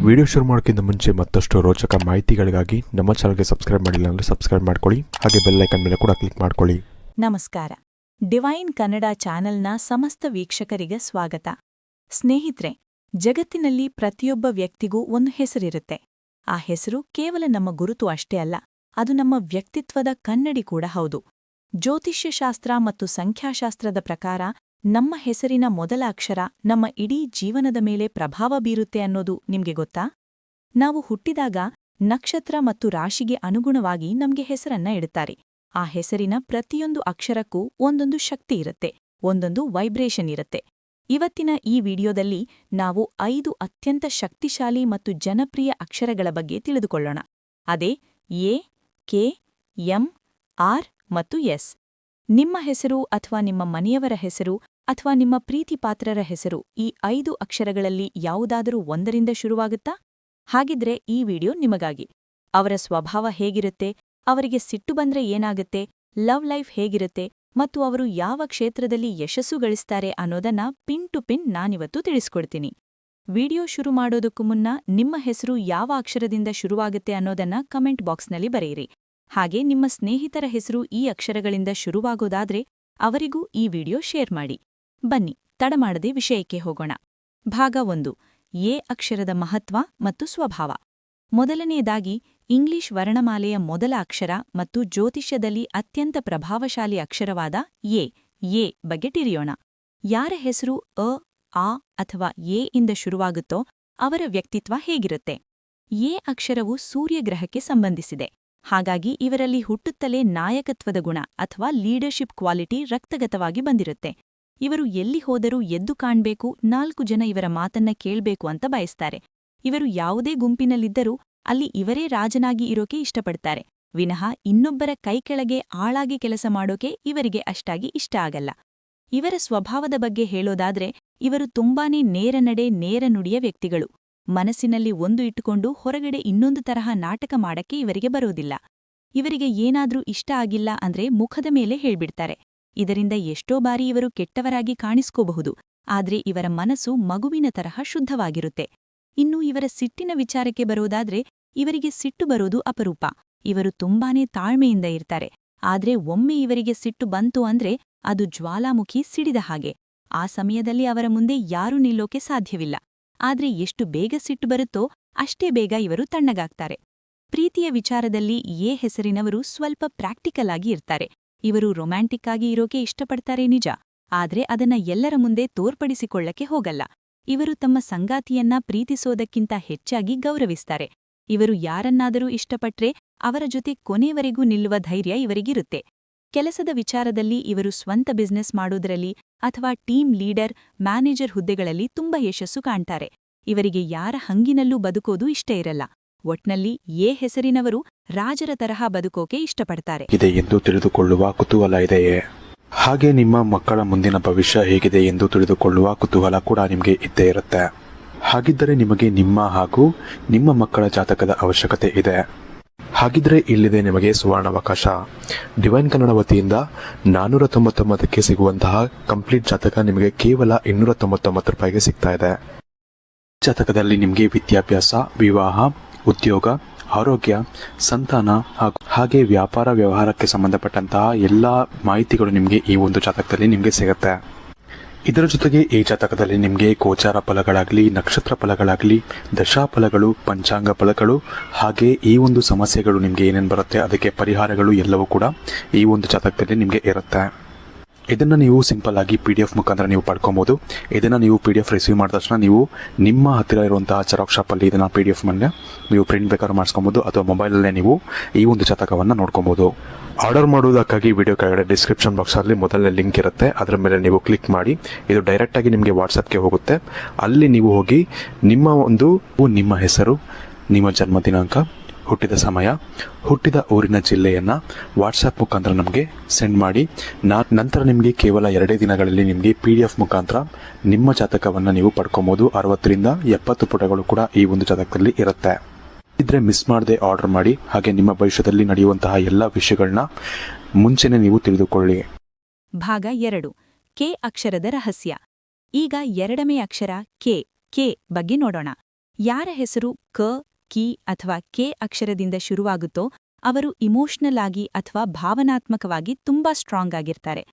Video ಶುರು ಮಾಡೋಕ್ಕಿಂತ ಮುಂಚೆ ಮತ್ತಷ್ಟು ರೋಚಕ ಮಾಹಿತಿಗಳಿಗಾಗಿ ನಮ್ಮ ಚಾನಲ್ಗೆ ಸಬ್ಸ್ಕ್ರೈಬ್ ಮಾಡಿಲ್ಲ ಅಂದರೆ ಸಬ್ಸ್ಕ್ರೈಬ್ ಮಾಡ್ಕೊಳ್ಳಿ, ಹಾಗೆ ಬೆಲ್ ಐಕಾನ್ ಮೇಲೆ ಕೂಡ ಕ್ಲಿಕ್ ಮಾಡ್ಕೊಳ್ಳಿ. ನಮಸ್ಕಾರ. ಡಿವೈನ್ ಕನ್ನಡ ಚಾನೆಲ್ನ ಸಮಸ್ತ ವೀಕ್ಷಕರಿಗೆ ಸ್ವಾಗತ. ಸ್ನೇಹಿತರೆ, ಜಗತ್ತಿನಲ್ಲಿ ಪ್ರತಿಯೊಬ್ಬ ವ್ಯಕ್ತಿಗೂ ಒಂದು ಹೆಸರಿರುತ್ತೆ. ಆ ಹೆಸರು ಕೇವಲ ನಮ್ಮ ಗುರುತು ಅಷ್ಟೇ ಅಲ್ಲ, ಅದು ನಮ್ಮ ವ್ಯಕ್ತಿತ್ವದ ಕನ್ನಡಿ ಕೂಡ ಹೌದು. ಜ್ಯೋತಿಷ್ಯಶಾಸ್ತ್ರ ಮತ್ತು ಸಂಖ್ಯಾಶಾಸ್ತ್ರದ ಪ್ರಕಾರ ನಮ್ಮ ಹೆಸರಿನ ಮೊದಲ ಅಕ್ಷರ ನಮ್ಮ ಇಡೀ ಜೀವನದ ಮೇಲೆ ಪ್ರಭಾವ ಬೀರುತ್ತೆ ಅನ್ನೋದು ನಿಮ್ಗೆ ಗೊತ್ತಾ? ನಾವು ಹುಟ್ಟಿದಾಗ ನಕ್ಷತ್ರ ಮತ್ತು ರಾಶಿಗೆ ಅನುಗುಣವಾಗಿ ನಮ್ಗೆ ಹೆಸರನ್ನ ಇಡುತ್ತಾರೆ. ಆ ಹೆಸರಿನ ಪ್ರತಿಯೊಂದು ಅಕ್ಷರಕ್ಕೂ ಒಂದೊಂದು ಶಕ್ತಿ ಇರುತ್ತೆ, ಒಂದೊಂದು ವೈಬ್ರೇಷನ್ ಇರುತ್ತೆ. ಇವತ್ತಿನ ಈ ವಿಡಿಯೋದಲ್ಲಿ ನಾವು 5 ಅತ್ಯಂತ ಶಕ್ತಿಶಾಲಿ ಮತ್ತು ಜನಪ್ರಿಯ ಅಕ್ಷರಗಳ ಬಗ್ಗೆ ತಿಳಿದುಕೊಳ್ಳೋಣ. ಅದೇ ಎ, ಕೆ, ಎಂ, ಆರ್ ಮತ್ತು ಎಸ್. ನಿಮ್ಮ ಹೆಸರು ಅಥವಾ ನಿಮ್ಮ ಮನೆಯವರ ಹೆಸರು ಅಥವಾ ನಿಮ್ಮ ಪ್ರೀತಿಪಾತ್ರರ ಹೆಸರು ಈ 5 ಅಕ್ಷರಗಳಲ್ಲಿ ಯಾವುದಾದರೂ ಒಂದರಿಂದ ಶುರುವಾಗುತ್ತಾ? ಹಾಗಿದ್ರೆ ಈ ವಿಡಿಯೋ ನಿಮಗಾಗಿ. ಅವರ ಸ್ವಭಾವ ಹೇಗಿರುತ್ತೆ, ಅವರಿಗೆ ಸಿಟ್ಟು ಬಂದ್ರೆ ಏನಾಗುತ್ತೆ, ಲವ್ ಲೈಫ್ ಹೇಗಿರುತ್ತೆ ಮತ್ತು ಅವರು ಯಾವ ಕ್ಷೇತ್ರದಲ್ಲಿ ಯಶಸ್ಸು ಗಳಿಸ್ತಾರೆ ಅನ್ನೋದನ್ನ ಪಿನ್ ಟು ಪಿನ್ ನಾನಿವತ್ತು ತಿಳಿಸ್ಕೊಡ್ತೀನಿ. ವಿಡಿಯೋ ಶುರು ಮಾಡೋದಕ್ಕೂ ಮುನ್ನ ನಿಮ್ಮ ಹೆಸರು ಯಾವ ಅಕ್ಷರದಿಂದ ಶುರುವಾಗುತ್ತೆ ಅನ್ನೋದನ್ನ ಕಮೆಂಟ್ ಬಾಕ್ಸ್ನಲ್ಲಿ ಬರೆಯಿರಿ. ಹಾಗೆ ನಿಮ್ಮ ಸ್ನೇಹಿತರ ಹೆಸರು ಈ ಅಕ್ಷರಗಳಿಂದ ಶುರುವಾಗೋದಾದ್ರೆ ಅವರಿಗೂ ಈ ವಿಡಿಯೋ ಶೇರ್ ಮಾಡಿ. ಬನ್ನಿ, ತಡ ಮಾಡದೆ ವಿಷಯಕ್ಕೆ ಹೋಗೋಣ. ಭಾಗ 1: ಎ ಅಕ್ಷರದ ಮಹತ್ವ ಮತ್ತು ಸ್ವಭಾವ. ಮೊದಲನೆಯದಾಗಿ ಇಂಗ್ಲಿಷ್ ವರ್ಣಮಾಲೆಯ ಮೊದಲ ಅಕ್ಷರ ಮತ್ತು ಜ್ಯೋತಿಷ್ಯದಲ್ಲಿ ಅತ್ಯಂತ ಪ್ರಭಾವಶಾಲಿ ಅಕ್ಷರವಾದ ಎ ಬಗ್ಗೆ ತಿಳಿಯೋಣ. ಯಾರ ಹೆಸರು ಅ, ಆ ಅಥವಾ ಎ ಇಂದ ಶುರುವಾಗುತ್ತೋ ಅವರ ವ್ಯಕ್ತಿತ್ವ ಹೇಗಿರುತ್ತೆ? ಎ ಅಕ್ಷರವು ಸೂರ್ಯಗ್ರಹಕ್ಕೆ ಸಂಬಂಧಿಸಿದೆ. ಹಾಗಾಗಿ ಇವರಲ್ಲಿ ಹುಟ್ಟುತ್ತಲೇ ನಾಯಕತ್ವದ ಗುಣ ಅಥವಾ ಲೀಡರ್ಶಿಪ್ ಕ್ವಾಲಿಟಿ ರಕ್ತಗತವಾಗಿ ಬಂದಿರುತ್ತೆ. ಇವರು ಎಲ್ಲಿ ಹೋದರೂ ಎದ್ದು ಕಾಣ್ಬೇಕು, 4 ಜನ ಇವರ ಮಾತನ್ನ ಕೇಳ್ಬೇಕು ಅಂತ ಬಯಸ್ತಾರೆ. ಇವರು ಯಾವುದೇ ಗುಂಪಿನಲ್ಲಿದ್ದರೂ ಅಲ್ಲಿ ಇವರೇ ರಾಜನಾಗಿ ಇರೋಕೆ ಇಷ್ಟಪಡ್ತಾರೆ, ವಿನಃ ಇನ್ನೊಬ್ಬರ ಕೈಕೆಳಗೆ ಆಳಾಗಿ ಕೆಲಸ ಮಾಡೋಕೆ ಇವರಿಗೆ ಅಷ್ಟಾಗಿ ಇಷ್ಟ ಆಗಲ್ಲ. ಇವರ ಸ್ವಭಾವದ ಬಗ್ಗೆ ಹೇಳೋದಾದ್ರೆ ಇವರು ತುಂಬಾನೇ ನೇರ ನಡೆ, ನೇರ ನುಡಿಯ ವ್ಯಕ್ತಿಗಳು. ಮನಸ್ಸಿನಲ್ಲಿ ಒಂದು ಇಟ್ಟುಕೊಂಡು ಹೊರಗಡೆ ಇನ್ನೊಂದು ತರಹ ನಾಟಕ ಮಾಡಕ್ಕೆ ಇವರಿಗೆ ಬರೋದಿಲ್ಲ. ಇವರಿಗೆ ಏನಾದ್ರೂ ಇಷ್ಟ ಆಗಿಲ್ಲ ಅಂದ್ರೆ ಮುಖದ ಮೇಲೆ ಹೇಳ್ಬಿಡ್ತಾರೆ. ಇದರಿಂದ ಎಷ್ಟೋ ಬಾರಿ ಇವರು ಕೆಟ್ಟವರಾಗಿ ಕಾಣಿಸ್ಕೋಬಹುದು, ಆದ್ರೆ ಇವರ ಮನಸ್ಸು ಮಗುವಿನ ತರಹ ಶುದ್ಧವಾಗಿರುತ್ತೆ. ಇನ್ನು ಇವರ ಸಿಟ್ಟಿನ ವಿಚಾರಕ್ಕೆ ಬರೋದಾದ್ರೆ ಇವರಿಗೆ ಸಿಟ್ಟು ಬರೋದು ಅಪರೂಪ. ಇವರು ತುಂಬಾನೇ ತಾಳ್ಮೆಯಿಂದ ಇರ್ತಾರೆ. ಆದ್ರೆ ಒಮ್ಮೆ ಇವರಿಗೆ ಸಿಟ್ಟು ಬಂತು ಅಂದ್ರೆ ಅದು ಜ್ವಾಲಾಮುಖಿ ಸಿಡಿದ ಹಾಗೆ. ಆ ಸಮಯದಲ್ಲಿ ಅವರ ಮುಂದೆ ಯಾರೂ ನಿಲ್ಲೋಕೆ ಸಾಧ್ಯವಿಲ್ಲ. ಆದ್ರೆ ಎಷ್ಟು ಬೇಗ ಸಿಟ್ಟು ಬರುತ್ತೋ ಅಷ್ಟೇ ಬೇಗ ಇವರು ತಣ್ಣಗಾಗ್ತಾರೆ. ಪ್ರೀತಿಯ ವಿಚಾರದಲ್ಲಿ ಎ ಹೆಸರಿನವರು ಸ್ವಲ್ಪ ಪ್ರಾಕ್ಟಿಕಲ್ ಆಗಿ ಇರ್ತಾರೆ. ಇವರು ರೊಮ್ಯಾಂಟಿಕ್ ಆಗಿ ಇರೋಕೆ ಇಷ್ಟಪಡ್ತಾರೆ ನಿಜ, ಆದ್ರೆ ಅದನ್ನ ಎಲ್ಲರ ಮುಂದೆ ತೋರ್ಪಡಿಸಿಕೊಳ್ಳಕ್ಕೆ ಹೋಗಲ್ಲ. ಇವರು ತಮ್ಮ ಸಂಗಾತಿಯನ್ನ ಪ್ರೀತಿಸೋದಕ್ಕಿಂತ ಹೆಚ್ಚಾಗಿ ಗೌರವಿಸ್ತಾರೆ. ಇವರು ಯಾರನ್ನಾದರೂ ಇಷ್ಟಪಟ್ರೆ ಅವರ ಜೊತೆ ಕೊನೆವರೆಗೂ ನಿಲ್ಲುವ ಧೈರ್ಯ ಇವರಿಗಿರುತ್ತೆ. ಕೆಲಸದ ವಿಚಾರದಲ್ಲಿ ಇವರು ಸ್ವಂತ ಬಿಸ್ನೆಸ್ ಮಾಡೋದ್ರಲ್ಲಿ ಅಥವಾ ಟೀಮ್ ಲೀಡರ್, ಮ್ಯಾನೇಜರ್ ಹುದ್ದೆಗಳಲ್ಲಿ ತುಂಬಾ ಯಶಸ್ಸು ಕಾಣ್ತಾರೆ. ಇವರಿಗೆ ಯಾರ ಹಂಗಿನಲ್ಲೂ ಬದುಕೋದು ಇಷ್ಟ ಇರಲ್ಲ. ಒಟ್ನಲ್ಲಿ ಎ ಹೆಸರಿನವರು ರಾಜರ ತರಹ ಬದುಕೋಕೆ ಇಷ್ಟಪಡ್ತಾರೆ. ಇದೆ ಎಂದು ತಿಳಿದುಕೊಳ್ಳುವ ಕುತೂಹಲ ಇದೆಯೇ? ಹಾಗೆ ನಿಮ್ಮ ಮಕ್ಕಳ ಮುಂದಿನ ಭವಿಷ್ಯ ಹೇಗಿದೆ ಎಂದು ತಿಳಿದುಕೊಳ್ಳುವ ಕುತೂಹಲ ಕೂಡ ನಿಮಗೆ ಇದ್ದೇ ಇರುತ್ತೆ. ಹಾಗಿದ್ದರೆ ನಿಮಗೆ ನಿಮ್ಮ ಹಾಗೂ ನಿಮ್ಮ ಮಕ್ಕಳ ಜಾತಕದ ಅವಶ್ಯಕತೆ ಇದೆ. ಹಾಗಿದ್ರೆ ಇಲ್ಲಿದೆ ನಿಮಗೆ ಸುವರ್ಣಾವಕಾಶ. ಡಿವೈನ್ ಕನ್ನಡ ವತಿಯಿಂದ 499ಕ್ಕೆ ಸಿಗುವಂತಹ ಕಂಪ್ಲೀಟ್ ಜಾತಕ ನಿಮಗೆ ಕೇವಲ 299 ರೂಪಾಯಿಗೆ ಸಿಗ್ತಾ ಇದೆ. ಜಾತಕದಲ್ಲಿ ನಿಮಗೆ ವಿದ್ಯಾಭ್ಯಾಸ, ವಿವಾಹ, ಉದ್ಯೋಗ, ಆರೋಗ್ಯ, ಸಂತಾನ ಹಾಗೆ ವ್ಯಾಪಾರ ವ್ಯವಹಾರಕ್ಕೆ ಸಂಬಂಧಪಟ್ಟಂತಹ ಎಲ್ಲ ಮಾಹಿತಿಗಳು ನಿಮಗೆ ಈ ಒಂದು ಜಾತಕದಲ್ಲಿ ನಿಮಗೆ ಸಿಗುತ್ತೆ. ಇದರ ಜೊತೆಗೆ ಈ ಜಾತಕದಲ್ಲಿ ನಿಮಗೆ ಗೋಚಾರ ಫಲಗಳಾಗಲಿ, ನಕ್ಷತ್ರ ಫಲಗಳಾಗಲಿ, ದಶಾಫಲಗಳು, ಪಂಚಾಂಗ ಫಲಗಳು ಹಾಗೆ ಈ ಒಂದು ಸಮಸ್ಯೆಗಳು ನಿಮಗೆ ಏನೇನು ಬರುತ್ತೆ ಅದಕ್ಕೆ ಪರಿಹಾರಗಳು ಎಲ್ಲವೂ ಕೂಡ ಈ ಒಂದು ಜಾತಕದಲ್ಲಿ ನಿಮಗೆ ಇರುತ್ತೆ. ಇದನ್ನು ನೀವು ಸಿಂಪಲ್ ಆಗಿ PDF ಮುಖಾಂತರ ನೀವು ಪಡ್ಕೊಬೋದು. ಇದನ್ನು ನೀವು PDF ರಿಸೀವ್ ಮಾಡಿದ ತಕ್ಷಣ ನೀವು ನಿಮ್ಮ ಹತ್ತಿರ ಇರುವಂತಹ ಜೆರಾಕ್ಸ್ ಶಾಪಲ್ಲಿ ಇದನ್ನು PDF ಮೇಲೆ ನೀವು ಪ್ರಿಂಟ್ ಬೇಕಾದ್ರೂ ಮಾಡಿಸ್ಕೊಬೋದು, ಅಥವಾ ಮೊಬೈಲಲ್ಲೇ ನೀವು ಈ ಒಂದು ಜಾತಕವನ್ನು ನೋಡ್ಕೊಬೋದು. ಆರ್ಡರ್ ಮಾಡುವುದಕ್ಕಾಗಿ ವಿಡಿಯೋ ಕೆಳಗಡೆ ಡಿಸ್ಕ್ರಿಪ್ಷನ್ ಬಾಕ್ಸಲ್ಲಿ ಮೊದಲನೇ ಲಿಂಕ್ ಇರುತ್ತೆ, ಅದರ ಮೇಲೆ ನೀವು ಕ್ಲಿಕ್ ಮಾಡಿ ಇದು ಡೈರೆಕ್ಟಾಗಿ ನಿಮಗೆ ವಾಟ್ಸಪ್ಗೆ ಹೋಗುತ್ತೆ. ಅಲ್ಲಿ ನೀವು ಹೋಗಿ ನಿಮ್ಮ ಹೆಸರು, ನಿಮ್ಮ ಜನ್ಮ ದಿನಾಂಕ, ಹುಟ್ಟಿದ ಸಮಯ, ಹುಟ್ಟಿದ ಊರಿನ ಜಿಲ್ಲೆಯನ್ನು ವಾಟ್ಸಪ್ ಮುಖಾಂತರ ನಮಗೆ ಸೆಂಡ್ ಮಾಡಿ. ನಂತರ ನಿಮಗೆ ಕೇವಲ 2 ದಿನಗಳಲ್ಲಿ ನಿಮಗೆ PDF ಮುಖಾಂತರ ನಿಮ್ಮ ಜಾತಕವನ್ನು ನೀವು ಪಡ್ಕೊಬೋದು. 60ರಿಂದ 70 ಪುಟಗಳು ಕೂಡ ಈ ಒಂದು ಜಾತಕದಲ್ಲಿ ಇರುತ್ತೆ. ಇದ್ರೆ ಮಿಸ್ ಮಾಡದೆ ಆರ್ಡರ್ ಮಾಡಿ, ಹಾಗೆ ನಿಮ್ಮ ಭವಿಷ್ಯದಲ್ಲಿ ನಡೆಯುವಂತಹ ಎಲ್ಲ ವಿಷಯಗಳನ್ನ ಮುಂಚೆನೆ ನೀವು ತಿಳಿದುಕೊಳ್ಳಿ. ಭಾಗ 2: ಕೆ ಅಕ್ಷರದ ರಹಸ್ಯ. ಈಗ 2ನೇ ಅಕ್ಷರ ಕೆ ಬಗ್ಗೆ ನೋಡೋಣ. ಯಾರ ಹೆಸರು ಕ, ಕಿ ಅಥವಾ ಕೆ ಅಕ್ಷರದಿಂದ ಶುರುವಾಗುತ್ತೋ ಅವರು ಇಮೋಷನಲ್ ಆಗಿ ಅಥವಾ ಭಾವನಾತ್ಮಕವಾಗಿ ತುಂಬಾ ಸ್ಟ್ರಾಂಗ್ ಆಗಿರ್ತಾರೆ.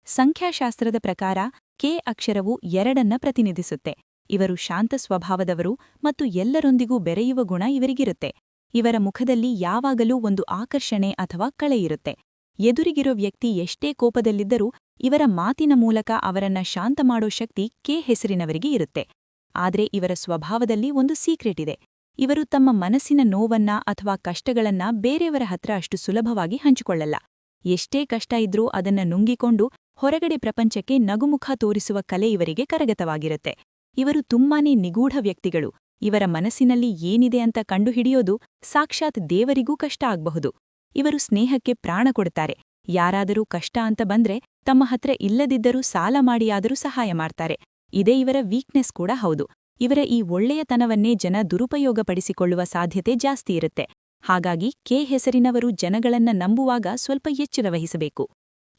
ಸಂಖ್ಯಾಶಾಸ್ತ್ರದ ಪ್ರಕಾರ ಕೆ ಅಕ್ಷರವು 2ನ್ನ ಪ್ರತಿನಿಧಿಸುತ್ತೆ. ಇವರು ಶಾಂತ ಸ್ವಭಾವದವರು ಮತ್ತು ಎಲ್ಲರೊಂದಿಗೂ ಬೆರೆಯುವ ಗುಣ ಇವರಿಗಿರುತ್ತೆ. ಇವರ ಮುಖದಲ್ಲಿ ಯಾವಾಗಲೂ ಒಂದು ಆಕರ್ಷಣೆ ಅಥವಾ ಕಳೆ ಇರುತ್ತೆ. ಎದುರಿಗಿರೋ ವ್ಯಕ್ತಿ ಎಷ್ಟೇ ಕೋಪದಲ್ಲಿದ್ದರೂ ಇವರ ಮಾತಿನ ಮೂಲಕ ಅವರನ್ನ ಶಾಂತ ಮಾಡೋ ಶಕ್ತಿ ಕೆ ಹೆಸರಿನವರಿಗೆ ಇರುತ್ತೆ. ಆದ್ರೆ ಇವರ ಸ್ವಭಾವದಲ್ಲಿ ಒಂದು ಸೀಕ್ರೆಟ್ ಇದೆ. ಇವರು ತಮ್ಮ ಮನಸ್ಸಿನ ನೋವನ್ನ ಅಥವಾ ಕಷ್ಟಗಳನ್ನ ಬೇರೆಯವರ ಹತ್ರ ಅಷ್ಟು ಸುಲಭವಾಗಿ ಹಂಚಿಕೊಳ್ಳಲ್ಲ. ಎಷ್ಟೇ ಕಷ್ಟ ಇದ್ರೂ ಅದನ್ನ ನುಂಗಿಕೊಂಡು ಹೊರಗಡೆ ಪ್ರಪಂಚಕ್ಕೆ ನಗುಮುಖ ತೋರಿಸುವ ಕಲೆ ಇವರಿಗೆ ಕರಗತವಾಗಿರುತ್ತೆ. ಇವರು ತುಂಬಾನೇ ನಿಗೂಢ ವ್ಯಕ್ತಿಗಳು. ಇವರ ಮನಸ್ಸಿನಲ್ಲಿ ಏನಿದೆ ಅಂತ ಕಂಡುಹಿಡಿಯೋದು ಸಾಕ್ಷಾತ್ ದೇವರಿಗೂ ಕಷ್ಟ ಆಗ್ಬಹುದು. ಇವರು ಸ್ನೇಹಕ್ಕೆ ಪ್ರಾಣ ಕೊಡ್ತಾರೆ. ಯಾರಾದರೂ ಕಷ್ಟ ಅಂತ ಬಂದ್ರೆ ತಮ್ಮ ಹತ್ರ ಇಲ್ಲದಿದ್ದರೂ ಸಾಲ ಮಾಡಿಯಾದರೂ ಸಹಾಯ ಮಾಡ್ತಾರೆ. ಇದೇ ಇವರ ವೀಕ್ನೆಸ್ ಕೂಡ ಹೌದು. ಇವರ ಈ ಒಳ್ಳೆಯತನವನ್ನೇ ಜನ ದುರುಪಯೋಗಪಡಿಸಿಕೊಳ್ಳುವ ಸಾಧ್ಯತೆ ಜಾಸ್ತಿ ಇರುತ್ತೆ. ಹಾಗಾಗಿ ಕೆ ಹೆಸರಿನವರು ಜನಗಳನ್ನ ನಂಬುವಾಗ ಸ್ವಲ್ಪ ಎಚ್ಚರ ವಹಿಸಬೇಕು.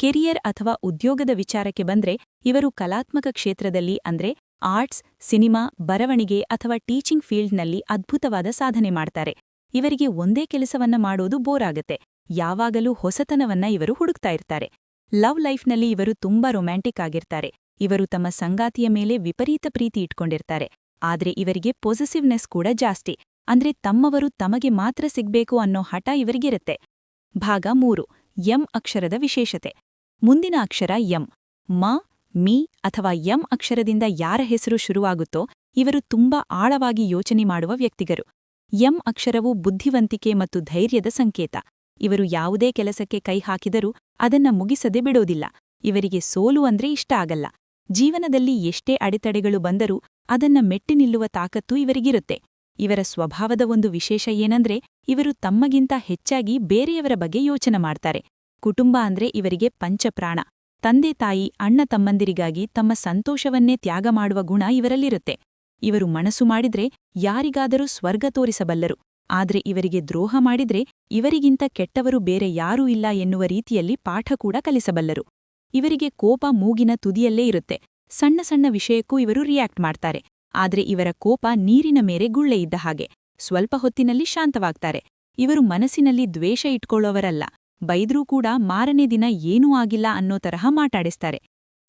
ಕೆರಿಯರ್ ಅಥವಾ ಉದ್ಯೋಗದ ವಿಚಾರಕ್ಕೆ ಬಂದ್ರೆ ಇವರು ಕಲಾತ್ಮಕ ಕ್ಷೇತ್ರದಲ್ಲಿ ಅಂದ್ರೆ ಆರ್ಟ್ಸ್, ಸಿನಿಮಾ, ಬರವಣಿಗೆ ಅಥವಾ ಟೀಚಿಂಗ್ ಫೀಲ್ಡ್ನಲ್ಲಿ ಅದ್ಭುತವಾದ ಸಾಧನೆ ಮಾಡ್ತಾರೆ. ಇವರಿಗೆ ಒಂದೇ ಕೆಲಸವನ್ನ ಮಾಡೋದು ಬೋರ್ ಆಗತ್ತೆ. ಯಾವಾಗಲೂ ಹೊಸತನವನ್ನ ಇವರು ಹುಡುಕ್ತಾ ಇರ್ತಾರೆ. ಲವ್ ಲೈಫ್ನಲ್ಲಿ ಇವರು ತುಂಬಾ ರೊಮ್ಯಾಂಟಿಕ್ ಆಗಿರ್ತಾರೆ. ಇವರು ತಮ್ಮ ಸಂಗಾತಿಯ ಮೇಲೆ ವಿಪರೀತ ಪ್ರೀತಿ ಇಟ್ಕೊಂಡಿರ್ತಾರೆ. ಆದ್ರೆ ಇವರಿಗೆ ಪೊಸೆಸಿವ್ನೆಸ್ ಕೂಡ ಜಾಸ್ತಿ. ಅಂದ್ರೆ ತಮ್ಮವರು ತಮಗೆ ಮಾತ್ರ ಸಿಗ್ಬೇಕು ಅನ್ನೋ ಹಠ ಇವರಿಗಿರುತ್ತೆ. ಭಾಗ 3. ಎಂ ಅಕ್ಷರದ ವಿಶೇಷತೆ. ಮುಂದಿನ ಅಕ್ಷರ ಎಂ. ಮ, ಮಿ ಅಥವಾ ಎಂ ಅಕ್ಷರದಿಂದ ಯಾರ ಹೆಸರು ಶುರುವಾಗುತ್ತೋ ಇವರು ತುಂಬಾ ಆಳವಾಗಿ ಯೋಚನೆ ಮಾಡುವ ವ್ಯಕ್ತಿಗರು. ಎಂ ಅಕ್ಷರವು ಬುದ್ಧಿವಂತಿಕೆ ಮತ್ತು ಧೈರ್ಯದ ಸಂಕೇತ. ಇವರು ಯಾವುದೇ ಕೆಲಸಕ್ಕೆ ಕೈ ಹಾಕಿದರೂ ಅದನ್ನ ಮುಗಿಸದೆ ಬಿಡೋದಿಲ್ಲ. ಇವರಿಗೆ ಸೋಲು ಅಂದ್ರೆ ಇಷ್ಟ ಆಗಲ್ಲ. ಜೀವನದಲ್ಲಿ ಎಷ್ಟೇ ಅಡೆತಡೆಗಳು ಬಂದರೂ ಅದನ್ನ ಮೆಟ್ಟಿ ನಿಲ್ಲುವ ತಾಕತ್ತು ಇವರಿಗಿರುತ್ತೆ. ಇವರ ಸ್ವಭಾವದ ಒಂದು ವಿಶೇಷ ಏನಂದ್ರೆ ಇವರು ತಮ್ಮಗಿಂತ ಹೆಚ್ಚಾಗಿ ಬೇರೆಯವರ ಬಗ್ಗೆ ಯೋಚನೆ ಮಾಡ್ತಾರೆ. ಕುಟುಂಬ ಅಂದ್ರೆ ಇವರಿಗೆ ಪಂಚಪ್ರಾಣ. ತಂದೆ ತಾಯಿ, ಅಣ್ಣ ತಮ್ಮಂದಿರಿಗಾಗಿ ತಮ್ಮ ಸಂತೋಷವನ್ನೇ ತ್ಯಾಗ ಮಾಡುವ ಗುಣ ಇವರಲ್ಲಿರುತ್ತೆ. ಇವರು ಮನಸ್ಸು ಮಾಡಿದ್ರೆ ಯಾರಿಗಾದರೂ ಸ್ವರ್ಗ ತೋರಿಸಬಲ್ಲರು. ಆದ್ರೆ ಇವರಿಗೆ ದ್ರೋಹ ಮಾಡಿದ್ರೆ ಇವರಿಗಿಂತ ಕೆಟ್ಟವರು ಬೇರೆ ಯಾರೂ ಇಲ್ಲ ಎನ್ನುವ ರೀತಿಯಲ್ಲಿ ಪಾಠ ಕೂಡ ಕಲಿಸಬಲ್ಲರು. ಇವರಿಗೆ ಕೋಪ ಮೂಗಿನ ತುದಿಯಲ್ಲೇ ಇರುತ್ತೆ. ಸಣ್ಣ ಸಣ್ಣ ವಿಷಯಕ್ಕೂ ಇವರು ರಿಯಾಕ್ಟ್ ಮಾಡ್ತಾರೆ. ಆದ್ರೆ ಇವರ ಕೋಪ ನೀರಿನ ಮೇರೆ ಗುಳ್ಳೆ ಇದ್ದ ಹಾಗೆ. ಸ್ವಲ್ಪ ಹೊತ್ತಿನಲ್ಲಿ ಶಾಂತವಾಗ್ತಾರೆ. ಇವರು ಮನಸ್ಸಿನಲ್ಲಿ ದ್ವೇಷ ಇಟ್ಕೊಳ್ಳೋವರಲ್ಲ. ಬೈದ್ರೂ ಕೂಡ ಮಾರನೇ ದಿನ ಏನೂ ಆಗಿಲ್ಲ ಅನ್ನೋ ತರಹ ಮಾತಾಡಿಸ್ತಾರೆ.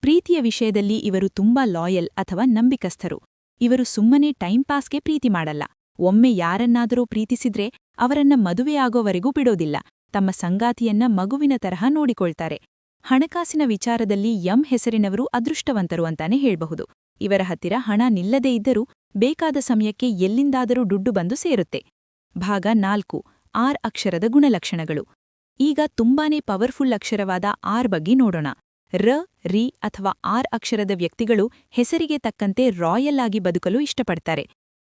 ಪ್ರೀತಿಯ ವಿಷಯದಲ್ಲಿ ಇವರು ತುಂಬಾ ಲಾಯಲ್ ಅಥವಾ ನಂಬಿಕಸ್ಥರು. ಇವರು ಸುಮ್ಮನೆ ಟೈಂ ಪಾಸ್ಗೆ ಪ್ರೀತಿ ಮಾಡಲ್ಲ. ಒಮ್ಮೆ ಯಾರನ್ನಾದರೂ ಪ್ರೀತಿಸಿದ್ರೆ ಅವರನ್ನ ಮದುವೆಯಾಗೋವರೆಗೂ ಬಿಡೋದಿಲ್ಲ. ತಮ್ಮ ಸಂಗಾತಿಯನ್ನ ಮಗುವಿನ ತರಹ ನೋಡಿಕೊಳ್ತಾರೆ. ಹಣಕಾಸಿನ ವಿಚಾರದಲ್ಲಿ ಎಂ ಹೆಸರಿನವರು ಅದೃಷ್ಟವಂತರು ಅಂತಾನೆ ಹೇಳ್ಬಹುದು. ಇವರ ಹತ್ತಿರ ಹಣ ನಿಲ್ಲದೇ ಇದ್ದರೂ ಬೇಕಾದ ಸಮಯಕ್ಕೆ ಎಲ್ಲಿಂದಾದರೂ ದುಡ್ಡು ಬಂದು ಸೇರುತ್ತೆ. ಭಾಗ 4. ಆರ್ ಅಕ್ಷರದ ಗುಣಲಕ್ಷಣಗಳು. ಈಗ ತುಂಬಾನೇ ಪವರ್ಫುಲ್ ಅಕ್ಷರವಾದ ಆರ್ ಬಗ್ಗೆ ನೋಡೋಣ. ರ, ರಿ ಅಥವಾ ಆರ್ ಅಕ್ಷರದ ವ್ಯಕ್ತಿಗಳು ಹೆಸರಿಗೆ ತಕ್ಕಂತೆ ರಾಯಲ್ ಆಗಿ ಬದುಕಲು ಇಷ್ಟಪಡ್ತಾರೆ.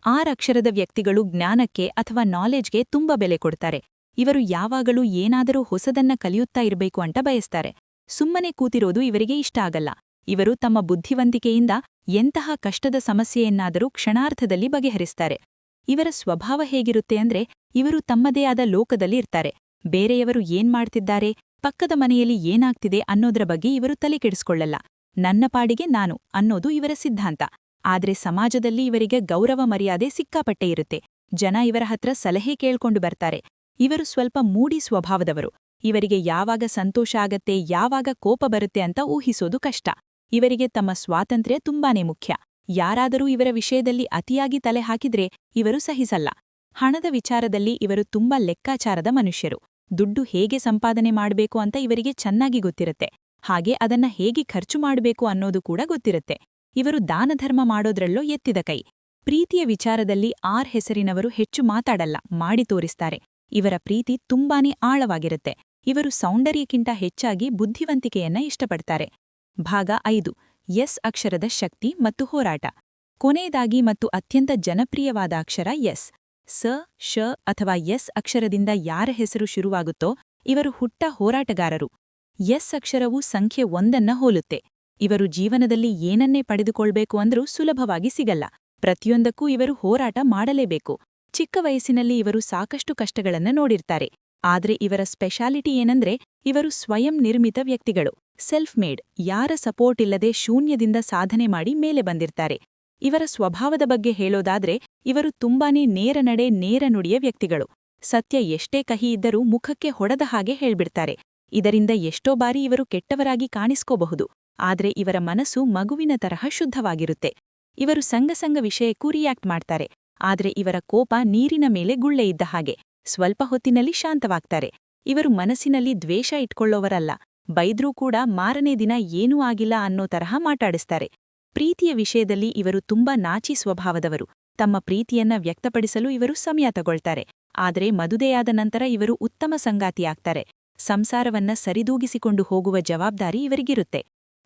ಆರ್ ಅಕ್ಷರದ ವ್ಯಕ್ತಿಗಳು ಜ್ಞಾನಕ್ಕೆ ಅಥವಾ ನಾಲೆಜ್ಗೆ ತುಂಬಾ ಬೆಲೆ ಕೊಡ್ತಾರೆ. ಇವರು ಯಾವಾಗಲೂ ಏನಾದರೂ ಹೊಸದನ್ನ ಕಲಿಯುತ್ತಾ ಇರಬೇಕು ಅಂತ ಬಯಸ್ತಾರೆ. ಸುಮ್ಮನೆ ಕೂತಿರೋದು ಇವರಿಗೆ ಇಷ್ಟ ಆಗಲ್ಲ. ಇವರು ತಮ್ಮ ಬುದ್ಧಿವಂತಿಕೆಯಿಂದ ಎಂತಹ ಕಷ್ಟದ ಸಮಸ್ಯೆಯನ್ನಾದರೂ ಕ್ಷಣಾರ್ಧದಲ್ಲಿ ಬಗೆಹರಿಸ್ತಾರೆ. ಇವರ ಸ್ವಭಾವ ಹೇಗಿರುತ್ತೆ ಅಂದ್ರೆ ಇವರು ತಮ್ಮದೇ ಆದ ಲೋಕದಲ್ಲಿ ಇರ್ತಾರೆ. ಬೇರೆಯವರು ಏನ್ ಮಾಡ್ತಿದ್ದಾರೆ, ಪಕ್ಕದ ಮನೆಯಲ್ಲಿ ಏನಾಗ್ತಿದೆ ಅನ್ನೋದ್ರ ಬಗ್ಗೆ ಇವರು ತಲೆಕೆಡಿಸ್ಕೊಳ್ಳಲ್ಲ. ನನ್ನ ಪಾಡಿಗೆ ನಾನು ಅನ್ನೋದು ಇವರ ಸಿದ್ಧಾಂತ. ಆದ್ರೆ ಸಮಾಜದಲ್ಲಿ ಇವರಿಗೆ ಗೌರವ ಮರ್ಯಾದೆ ಸಿಕ್ಕಾಪಟ್ಟೆ ಇರುತ್ತೆ. ಜನ ಇವರ ಹತ್ರ ಸಲಹೆ ಕೇಳ್ಕೊಂಡು ಬರ್ತಾರೆ. ಇವರು ಸ್ವಲ್ಪ ಮೂಡಿ ಸ್ವಭಾವದವರು. ಇವರಿಗೆ ಯಾವಾಗ ಸಂತೋಷ ಆಗತ್ತೆ, ಯಾವಾಗ ಕೋಪ ಬರುತ್ತೆ ಅಂತ ಊಹಿಸೋದು ಕಷ್ಟ. ಇವರಿಗೆ ತಮ್ಮ ಸ್ವಾತಂತ್ರ್ಯ ತುಂಬಾನೇ ಮುಖ್ಯ. ಯಾರಾದರೂ ಇವರ ವಿಷಯದಲ್ಲಿ ಅತಿಯಾಗಿ ತಲೆ ಹಾಕಿದ್ರೆ ಇವರು ಸಹಿಸಲ್ಲ. ಹಣದ ವಿಚಾರದಲ್ಲಿ ಇವರು ತುಂಬಾ ಲೆಕ್ಕಾಚಾರದ ಮನುಷ್ಯರು. ದುಡ್ಡು ಹೇಗೆ ಸಂಪಾದನೆ ಮಾಡಬೇಕು ಅಂತ ಇವರಿಗೆ ಚೆನ್ನಾಗಿ ಗೊತ್ತಿರುತ್ತೆ. ಹಾಗೆ ಅದನ್ನ ಹೇಗೆ ಖರ್ಚು ಮಾಡಬೇಕು ಅನ್ನೋದು ಕೂಡ ಗೊತ್ತಿರುತ್ತೆ. ಇವರು ದಾನಧರ್ಮ ಮಾಡೋದ್ರಲ್ಲೋ ಎತ್ತಿದ ಕೈ. ಪ್ರೀತಿಯ ವಿಚಾರದಲ್ಲಿ ಆರ್ ಹೆಸರಿನವರು ಹೆಚ್ಚು ಮಾತಾಡಲ್ಲ, ಮಾಡಿ ತೋರಿಸ್ತಾರೆ. ಇವರ ಪ್ರೀತಿ ತುಂಬಾನೇ ಆಳವಾಗಿರುತ್ತೆ. ಇವರು ಸೌಂದರ್ಯಕ್ಕಿಂತ ಹೆಚ್ಚಾಗಿ ಬುದ್ಧಿವಂತಿಕೆಯನ್ನ ಇಷ್ಟಪಡ್ತಾರೆ. ಭಾಗ 5. ಎಸ್ ಅಕ್ಷರದ ಶಕ್ತಿ ಮತ್ತು ಹೋರಾಟ. ಕೊನೆಯದಾಗಿ ಮತ್ತು ಅತ್ಯಂತ ಜನಪ್ರಿಯವಾದ ಅಕ್ಷರ ಎಸ್. ಸ, ಶ ಅಥವಾ ಎಸ್ ಅಕ್ಷರದಿಂದ ಯಾರ ಹೆಸರು ಶುರುವಾಗುತ್ತೋ ಇವರು ಹುಟ್ಟ ಹೋರಾಟಗಾರರು. ಎಸ್ ಅಕ್ಷರವು ಸಂಖ್ಯೆ 1ನ್ನ ಹೋಲುತ್ತೆ. ಇವರು ಜೀವನದಲ್ಲಿ ಏನನ್ನೇ ಪಡೆದುಕೊಳ್ಬೇಕು ಅಂದ್ರೂ ಸುಲಭವಾಗಿ ಸಿಗಲ್ಲ. ಪ್ರತಿಯೊಂದಕ್ಕೂ ಇವರು ಹೋರಾಟ ಮಾಡಲೇಬೇಕು. ಚಿಕ್ಕ ವಯಸ್ಸಿನಲ್ಲಿ ಇವರು ಸಾಕಷ್ಟು ಕಷ್ಟಗಳನ್ನ ನೋಡಿರ್ತಾರೆ. ಆದ್ರೆ ಇವರ ಸ್ಪೆಷಾಲಿಟಿ ಏನಂದ್ರೆ ಇವರು ಸ್ವಯಂ ನಿರ್ಮಿತ ವ್ಯಕ್ತಿಗಳು. Self made. ಯಾರ ಸಪೋರ್ಟ್ ಇಲ್ಲದೆ ಶೂನ್ಯದಿಂದ ಸಾಧನೆ ಮಾಡಿ ಮೇಲೆ ಬಂದಿರ್ತಾರೆ. ಇವರ ಸ್ವಭಾವದ ಬಗ್ಗೆ ಹೇಳೋದಾದ್ರೆ ಇವರು ತುಂಬಾನೇ ನೇರ ನಡೆ ನೇರ ನುಡಿಯ ವ್ಯಕ್ತಿಗಳು. ಸತ್ಯ ಎಷ್ಟೇ ಕಹಿ ಇದ್ದರೂ ಮುಖಕ್ಕೆ ಹೊಡೆದ ಹಾಗೆ ಹೇಳ್ಬಿಡ್ತಾರೆ. ಇದರಿಂದ ಎಷ್ಟೋ ಬಾರಿ ಇವರು ಕೆಟ್ಟವರಾಗಿ ಕಾಣಿಸ್ಕೋಬಹುದು. ಆದ್ರೆ ಇವರ ಮನಸ್ಸು ಮಗುವಿನ ತರಹ ಶುದ್ಧವಾಗಿರುತ್ತೆ. ಇವರು ಸಂಗ ವಿಷಯಕ್ಕೂ ರಿಯಾಕ್ಟ್ ಮಾಡ್ತಾರೆ. ಆದ್ರೆ ಇವರ ಕೋಪ ನೀರಿನ ಮೇಲೆ ಗುಳ್ಳೆ ಇದ್ದ ಹಾಗೆ, ಸ್ವಲ್ಪ ಹೊತ್ತಿನಲ್ಲಿ ಶಾಂತವಾಗ್ತಾರೆ. ಇವರು ಮನಸ್ಸಿನಲ್ಲಿ ದ್ವೇಷ ಇಟ್ಕೊಳ್ಳೋವರಲ್ಲ. ಬೈದ್ರೂ ಕೂಡ ಮಾರನೇ ದಿನ ಏನೂ ಆಗಿಲ್ಲ ಅನ್ನೋ ತರಹ ಮಾತಾಡಿಸ್ತಾರೆ. ಪ್ರೀತಿಯ ವಿಷಯದಲ್ಲಿ ಇವರು ತುಂಬಾ ನಾಚಿ ಸ್ವಭಾವದವರು. ತಮ್ಮ ಪ್ರೀತಿಯನ್ನ ವ್ಯಕ್ತಪಡಿಸಲು ಇವರು ಸಮಯ ತಗೊಳ್ತಾರೆ. ಆದ್ರೆ ಮದುವೆಯಾದ ನಂತರ ಇವರು ಉತ್ತಮ ಸಂಗಾತಿಯಾಗ್ತಾರೆ. ಸಂಸಾರವನ್ನ ಸರಿದೂಗಿಸಿಕೊಂಡು ಹೋಗುವ ಜವಾಬ್ದಾರಿ ಇವರಿಗಿರುತ್ತೆ.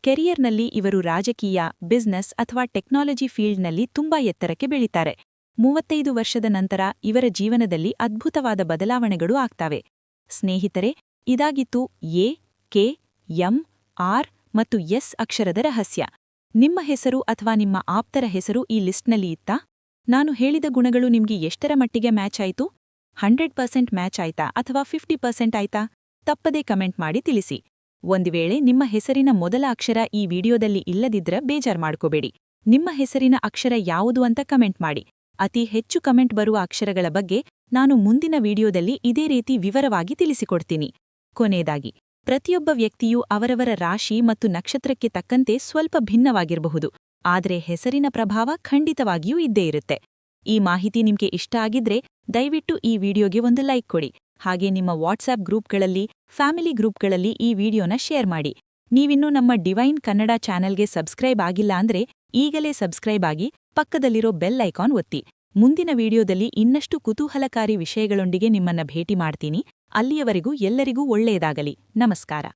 ಕೆರಿಯರ್ನಲ್ಲಿ ಇವರು ರಾಜಕೀಯ, ಬಿಸ್ನೆಸ್ ಅಥವಾ ಟೆಕ್ನಾಲಜಿ ಫೀಲ್ಡ್ನಲ್ಲಿ ತುಂಬಾ ಎತ್ತರಕ್ಕೆ ಬೆಳೀತಾರೆ. 35 ವರ್ಷದ ನಂತರ ಇವರ ಜೀವನದಲ್ಲಿ ಅದ್ಭುತವಾದ ಬದಲಾವಣೆಗಳು ಆಗ್ತಾವೆ. ಸ್ನೇಹಿತರೆ, ಇದಾಗಿತ್ತು ಎ, ಕೆ, ಎಂ, ಆರ್ ಮತ್ತು ಎಸ್ ಅಕ್ಷರದ ರಹಸ್ಯ. ನಿಮ್ಮ ಹೆಸರು ಅಥವಾ ನಿಮ್ಮ ಆಪ್ತರ ಹೆಸರು ಈ ಲಿಸ್ಟ್ನಲ್ಲಿ ಇತ್ತಾ? ನಾನು ಹೇಳಿದ ಗುಣಗಳು ನಿಮ್ಗೆ ಎಷ್ಟರ ಮಟ್ಟಿಗೆ ಮ್ಯಾಚ್ ಆಯ್ತು? 100% ಮ್ಯಾಚ್ ಆಯ್ತಾ ಅಥವಾ 50% ಆಯ್ತಾ? ತಪ್ಪದೇ ಕಮೆಂಟ್ ಮಾಡಿ ತಿಳಿಸಿ. ಒಂದು ವೇಳೆ ನಿಮ್ಮ ಹೆಸರಿನ ಮೊದಲ ಅಕ್ಷರ ಈ ವಿಡಿಯೋದಲ್ಲಿ ಇಲ್ಲದಿದ್ರ ಬೇಜಾರ್ ಮಾಡ್ಕೋಬೇಡಿ. ನಿಮ್ಮ ಹೆಸರಿನ ಅಕ್ಷರ ಯಾವುದು ಅಂತ ಕಮೆಂಟ್ ಮಾಡಿ. ಅತಿ ಹೆಚ್ಚು ಕಮೆಂಟ್ ಬರುವ ಅಕ್ಷರಗಳ ಬಗ್ಗೆ ನಾನು ಮುಂದಿನ ವಿಡಿಯೋದಲ್ಲಿ ಇದೇ ರೀತಿ ವಿವರವಾಗಿ ತಿಳಿಸಿಕೊಡ್ತೀನಿ. ಕೊನೆಯದಾಗಿ, ಪ್ರತಿಯೊಬ್ಬ ವ್ಯಕ್ತಿಯೂ ಅವರವರ ರಾಶಿ ಮತ್ತು ನಕ್ಷತ್ರಕ್ಕೆ ತಕ್ಕಂತೆ ಸ್ವಲ್ಪ ಭಿನ್ನವಾಗಿರಬಹುದು. ಆದ್ರೆ ಹೆಸರಿನ ಪ್ರಭಾವ ಖಂಡಿತವಾಗಿಯೂ ಇದ್ದೇ ಇರುತ್ತೆ. ಈ ಮಾಹಿತಿ ನಿಮ್ಗೆ ಇಷ್ಟ ಆಗಿದ್ರೆ ದಯವಿಟ್ಟು ಈ ವಿಡಿಯೋಗೆ ಒಂದು ಲೈಕ್ ಕೊಡಿ. ಹಾಗೆ ನಿಮ್ಮ ವಾಟ್ಸ್ಆಪ್ ಗ್ರೂಪ್ಗಳಲ್ಲಿ, ಫ್ಯಾಮಿಲಿ ಗ್ರೂಪ್ಗಳಲ್ಲಿ ಈ ವಿಡಿಯೋನ ಶೇರ್ ಮಾಡಿ. ನೀವಿನ್ನೂ ನಮ್ಮ ಡಿವೈನ್ ಕನ್ನಡ ಚಾನೆಲ್ಗೆ ಸಬ್ಸ್ಕ್ರೈಬ್ ಆಗಿಲ್ಲ ಅಂದ್ರೆ ಈಗಲೇ ಸಬ್ಸ್ಕ್ರೈಬ್ ಆಗಿ ಪಕ್ಕದಲ್ಲಿರೋ ಬೆಲ್ ಐಕಾನ್ ಒತ್ತಿ. ಮುಂದಿನ ವಿಡಿಯೋದಲ್ಲಿ ಇನ್ನಷ್ಟು ಕುತೂಹಲಕಾರಿ ವಿಷಯಗಳೊಂದಿಗೆ ನಿಮ್ಮನ್ನ ಭೇಟಿ ಮಾಡ್ತೀನಿ. ಅಲ್ಲಿಯವರೆಗೂ ಎಲ್ಲರಿಗೂ ಒಳ್ಳೆಯದಾಗಲಿ. ನಮಸ್ಕಾರ.